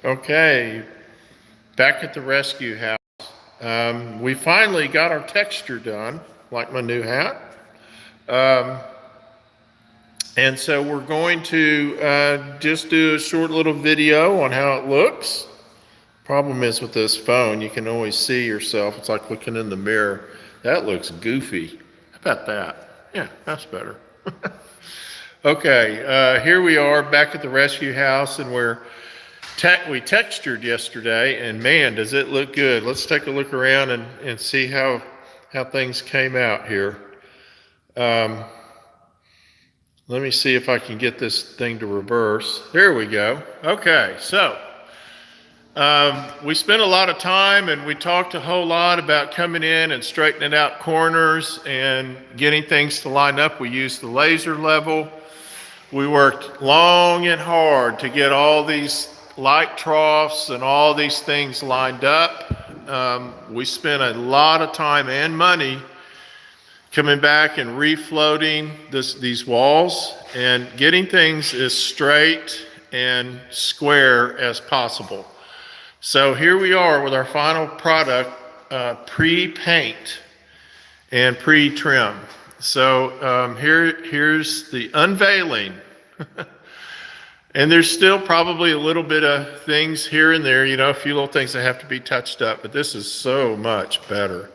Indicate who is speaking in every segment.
Speaker 1: Okay, back at the rescue house. We finally got our texture done, like my new hat. And so we're going to just do a short little video on how it looks. Problem is with this phone, you can always see yourself. It's like looking in the mirror. That looks goofy. How about that? Yeah, that's better. Okay, here we are back at the rescue house, and we textured yesterday, and man, does it look good. Let's take a look around and see how things came out here. Let me see if I can get this thing to reverse. There we go. Okay, so we spent a lot of time and we talked a whole lot about coming in and straightening out corners and getting things to line up. We used the laser level. We worked long and hard to get all these light troughs and all these things lined up. We spent a lot of time and money coming back and refloating these walls and getting things as straight and square as possible. So here we are with our final product, pre-paint and pre-trim. So here's the unveiling. And there's still probably a little bit of things here and there, a few little things that have to be touched up, but this is so much better.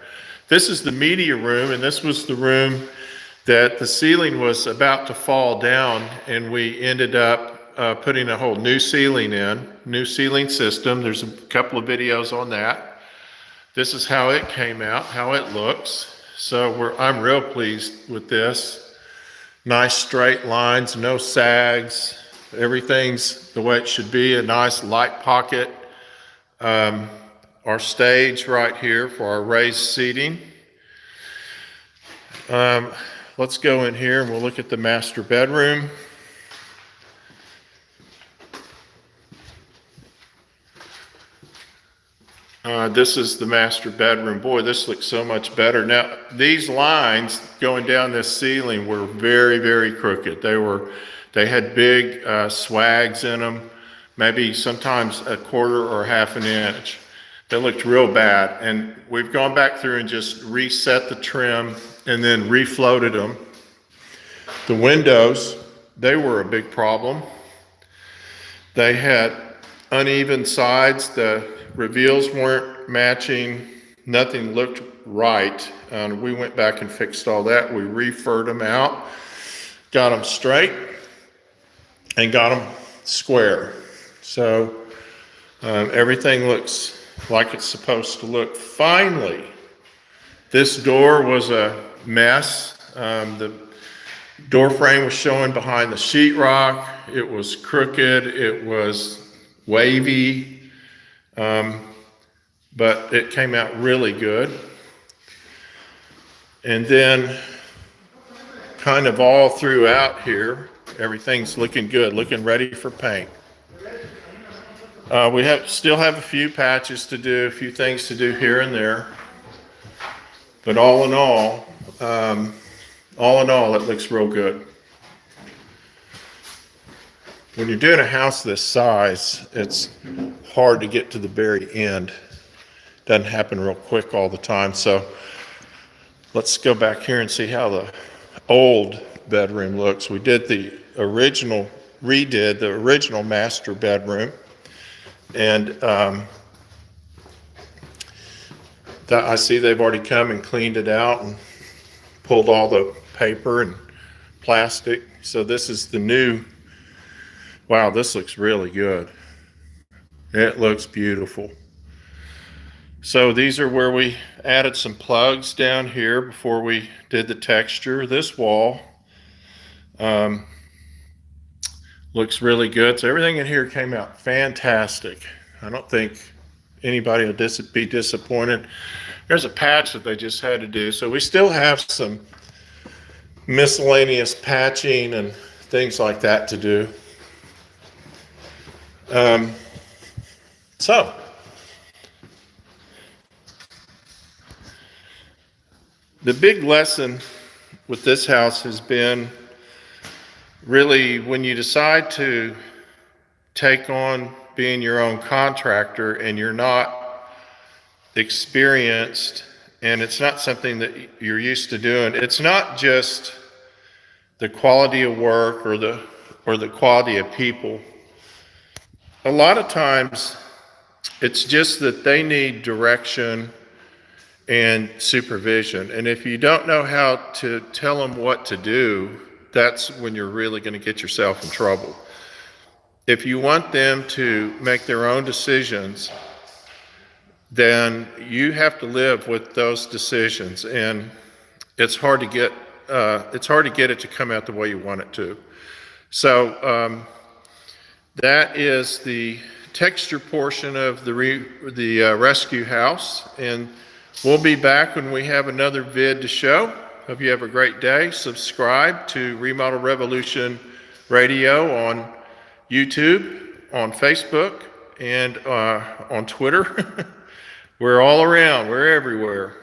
Speaker 1: This is the media room, and this was the room that the ceiling was about to fall down, and we ended up putting a whole new ceiling in, new ceiling system. There's a couple of videos on that. This is how it came out, how it looks. So I'm real pleased with this. Nice straight lines, no sags. Everything's the way it should be, a nice light pocket. Our stage right here for our raised seating. Let's go in here and we'll look at the master bedroom. This is the master bedroom. Boy, this looks so much better. Now, these lines going down this ceiling were very, very crooked. They had big swags in them, maybe sometimes a quarter or half an inch. They looked real bad, and we've gone back through and just reset the trim and then refloated them. The windows, they were a big problem. They had uneven sides. The reveals weren't matching. Nothing looked right. We went back and fixed all that. We refurred them out, got them straight, and got them square. So everything looks like it's supposed to look. Finally, this door was a mess. The door frame was showing behind the sheetrock. It was crooked. It was wavy. But it came out really good. And then kind of all throughout here, everything's looking good, looking ready for paint. We still have a few patches to do, a few things to do here and there. But all in all, it looks real good. When you're doing a house this size, it's hard to get to the very end. Doesn't happen real quick all the time. So let's go back here and see how the old bedroom looks. We did redid the original master bedroom. And I see they've already come and cleaned it out and pulled all the paper and plastic. So this is the new. Wow, this looks really good. It looks beautiful. So these are where we added some plugs down here before we did the texture. This wall looks really good. So everything in here came out fantastic. I don't think anybody will be disappointed. There's a patch that they just had to do. So we still have some miscellaneous patching and things like that to do. So the big lesson with this house has been really when you decide to take on being your own contractor and you're not experienced and it's not something that you're used to doing, it's not just the quality of work or the quality of people. A lot of times it's just that they need direction and supervision. And if you don't know how to tell them what to do, that's when you're really going to get yourself in trouble. If you want them to make their own decisions, then you have to live with those decisions, and it's hard to get it to come out the way you want it to. So that is the texture portion of the rescue house, and we'll be back when we have another vid to show. Hope you have a great day. Subscribe to Remodel Revolution Radio on YouTube, on Facebook, and on Twitter. We're all around. We're everywhere.